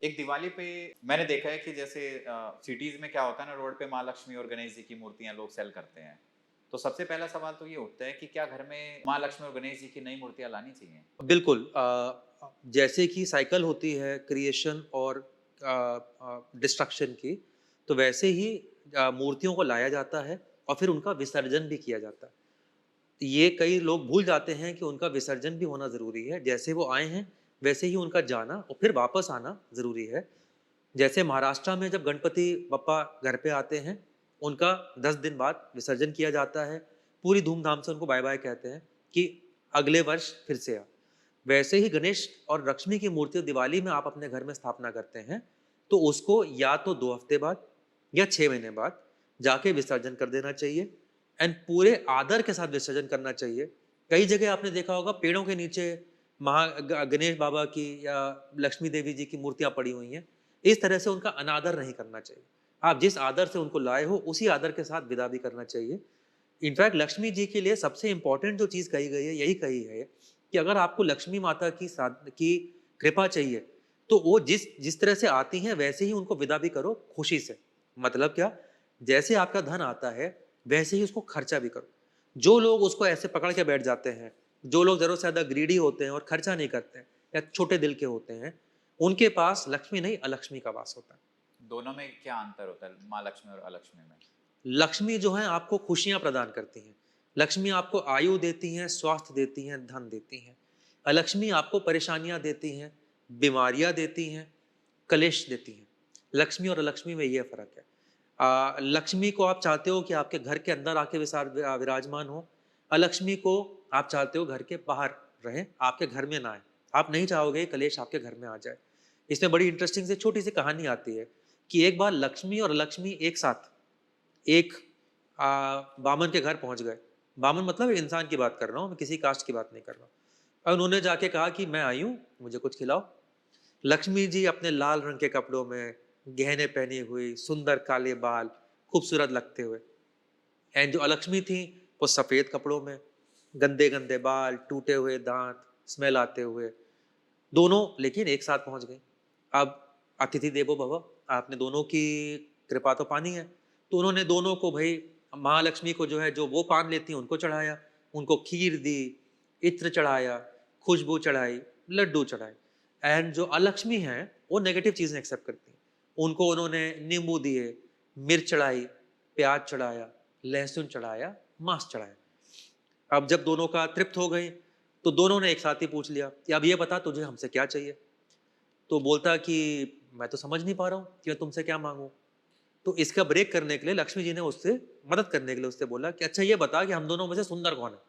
एक दिवाली पे मैंने देखा है कि जैसे सिटीज में क्या होता है ना, रोड पे माँ लक्ष्मी और गणेश जी की मूर्तियां लोग सेल करते हैं। तो सबसे पहला सवाल तो ये उठता है कि क्या घर में माँ लक्ष्मी और गणेश जी की नई मूर्तियां लानी चाहिए? बिल्कुल जैसे कि साइकिल होती है क्रिएशन और डिस्ट्रक्शन की, तो वैसे ही मूर्तियों को लाया जाता है और फिर उनका विसर्जन भी किया जाता है। ये कई लोग भूल जाते हैं कि उनका विसर्जन भी होना ज़रूरी है। जैसे वो आए हैं, वैसे ही उनका जाना और फिर वापस आना ज़रूरी है। जैसे महाराष्ट्र में जब गणपति बप्पा घर पे आते हैं, उनका 10 दिन बाद विसर्जन किया जाता है। पूरी धूमधाम से उनको बाय-बाय कहते हैं कि अगले वर्ष फिर से आ। वैसे ही गणेश और लक्ष्मी की मूर्ति दिवाली में आप अपने घर में स्थापना करते हैं, तो उसको या तो 2 हफ्ते बाद या 6 महीने बाद जाके विसर्जन कर देना चाहिए एंड पूरे आदर के साथ विसर्जन करना चाहिए। कई जगह आपने देखा होगा पेड़ों के नीचे गणेश बाबा की या लक्ष्मी देवी जी की मूर्तियाँ पड़ी हुई हैं। इस तरह से उनका अनादर नहीं करना चाहिए। आप जिस आदर से उनको लाए हो, उसी आदर के साथ विदा भी करना चाहिए। इनफैक्ट लक्ष्मी जी के लिए सबसे इम्पोर्टेंट जो चीज़ कही गई है, यही कही है कि अगर आपको लक्ष्मी माता की कृपा चाहिए, तो वो जिस जिस तरह से आती हैं, वैसे ही उनको विदा भी करो खुशी से। मतलब क्या? जैसे आपका धन आता है, वैसे ही उसको खर्चा भी करो। जो लोग उसको ऐसे पकड़ के बैठ जाते हैं, जो लोग ज़रूरत से ज़्यादा ग्रीडी होते हैं और खर्चा नहीं करते हैं या छोटे दिल के होते हैं, उनके पास लक्ष्मी नहीं, अलक्ष्मी का वास होता है। दोनों में क्या अंतर होता है, माँ लक्ष्मी और अलक्ष्मी में? लक्ष्मी जो है आपको खुशियाँ प्रदान करती हैं। लक्ष्मी आपको आयु देती हैं, स्वास्थ्य देती हैं, धन देती हैं। अलक्ष्मी आपको परेशानियाँ देती हैं, बीमारियाँ देती हैं, कलेश देती हैं। लक्ष्मी और अलक्ष्मी में ये फ़र्क है। लक्ष्मी को आप चाहते हो कि आपके घर के अंदर आके विराजमान हो। अलक्ष्मी को आप चाहते हो घर के बाहर रहें, आपके घर में ना आए। आप नहीं चाहोगे कलेश आपके घर में आ जाए। इसमें बड़ी इंटरेस्टिंग सी छोटी-सी कहानी आती है कि एक बार लक्ष्मी और अलक्ष्मी एक साथ एक बामन के घर पहुँच गए। बामन मतलब एक इंसान की बात कर रहा हूँ, मैं किसी कास्ट की बात नहीं कर रहा हूँ। और उन्होंने जाके कहा कि मैं आई हूँ, मुझे कुछ खिलाओ। लक्ष्मी जी अपने लाल रंग के कपड़ों में, गहने पहनी हुई, सुंदर काले बाल, खूबसूरत लगते हुए। एंड जो अलक्ष्मी थी, वो सफ़ेद कपड़ों में, गंदे-गंदे बाल, टूटे हुए दाँत, स्मेल आते हुए। दोनों लेकिन एक साथ पहुँच गईं। अब अतिथि देवो भव, आपने दोनों की कृपा तो पानी है। तो उन्होंने दोनों को भई महालक्ष्मी को जो है, जो वो पान लेती हैं, उनको चढ़ाया, उनको खीर दी, इत्र चढ़ाया, खुशबू चढ़ाई, लड्डू चढ़ाए। एंड जो अलक्ष्मी हैं, वो नेगेटिव चीज़ें एक्सेप्ट करती हैं। उनको उन्होंने नींबू दिए, मिर्च चढ़ाई, प्याज़ चढ़ाया, लहसुन चढ़ाया, मांस चढ़ाया। अब जब दोनों का तृप्त हो गई, तो दोनों ने एक साथ ही पूछ लिया कि अब ये बता तुझे हमसे क्या चाहिए? तो बोलता कि मैं तो समझ नहीं पा रहा हूँ कि मैं तुमसे क्या माँगूँ? तो इसका ब्रेक करने के लिए लक्ष्मी जी ने उससे मदद करने के लिए उससे बोला कि अच्छा ये बता कि हम दोनों में से सुंदर कौन है?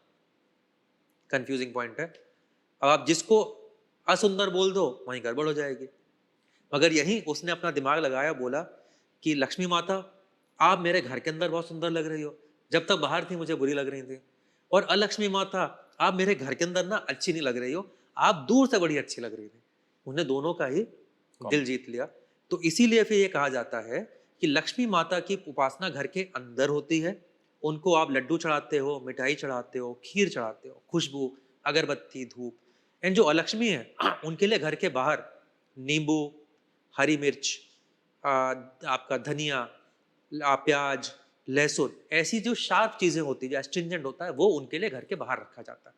कन्फ्यूजिंग पॉइंट है। अब आप जिसको असुंदर बोल दो, वहीं गड़बड़ हो जाएगी। मगर यहीं उसने अपना दिमाग लगाया, बोला कि लक्ष्मी माता, आप मेरे घर के अंदर बहुत सुंदर लग रही हो, जब तक बाहर थी मुझे बुरी लग रही थी। और अलक्ष्मी माता, आप मेरे घर के अंदर ना अच्छी नहीं लग रही हो, आप दूर से बड़ी अच्छी लग रही थी। उन्हें दोनों का ही दिल कॉम्प्लीमेंट। जीत लिया। तो इसीलिए फिर ये कहा जाता है कि लक्ष्मी माता की उपासना घर के अंदर होती है। उनको आप लड्डू चढ़ाते हो, मिठाई चढ़ाते हो, खीर चढ़ाते हो, खुशबू, अगरबत्ती, धूप। एंड जो अलक्ष्मी है उनके लिए घर के बाहर नींबू, हरी मिर्च, आपका धनिया, प्याज, लहसुन, ऐसी जो शार्प चीजें होती है, जो एस्ट्रिंजेंट होता है, वो उनके लिए घर के बाहर रखा जाता है,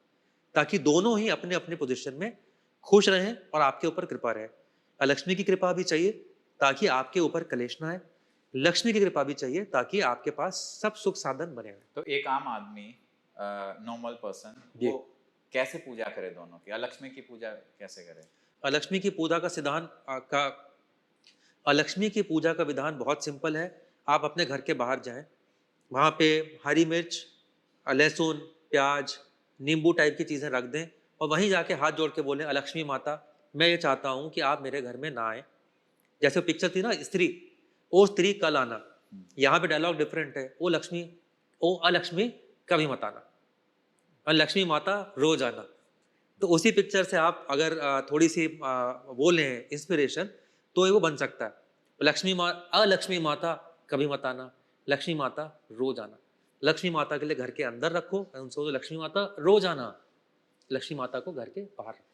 ताकि दोनों ही अपने अपने पोजीशन में खुश रहें और आपके ऊपर कृपा रहे। लक्ष्मी की कृपा भी चाहिए ताकि आपके ऊपर कलेश ना आए, लक्ष्मी की कृपा भी चाहिए ताकि आपके पास सब सुख साधन बने रहे। तो एक आम आदमी, नॉर्मल पर्सन, जी। वो कैसे पूजा करे दोनों की? अलक्ष्मी की पूजा कैसे करे? लक्ष्मी की पूजा का सिद्धांत का लक्ष्मी की पूजा का विधान बहुत सिंपल है। आप अपने घर के बाहर जाएं, वहाँ पे हरी मिर्च, लहसुन, प्याज, नींबू टाइप की चीज़ें रख दें और वहीं जाके हाथ जोड़ के बोलें, अलक्ष्मी माता, मैं ये चाहता हूँ कि आप मेरे घर में ना आए। जैसे पिक्चर थी ना स्त्री, ओ स्त्री कल आना। यहाँ पे डायलॉग डिफरेंट है, ओ लक्ष्मी, ओ अलक्ष्मी कभी मत आना, और लक्ष्मी माता रोज आना। तो उसी पिक्चर से आप अगर थोड़ी सी वो लें इंस्पिरेशन, तो ये वो बन सकता है। अलक्ष्मी माता कभी मत आना, लक्ष्मी माता रोज आना। लक्ष्मी माता के लिए घर के अंदर रखो, उनसे बोलो लक्ष्मी माता रोज आना, लक्ष्मी माता को घर के बाहर रखो।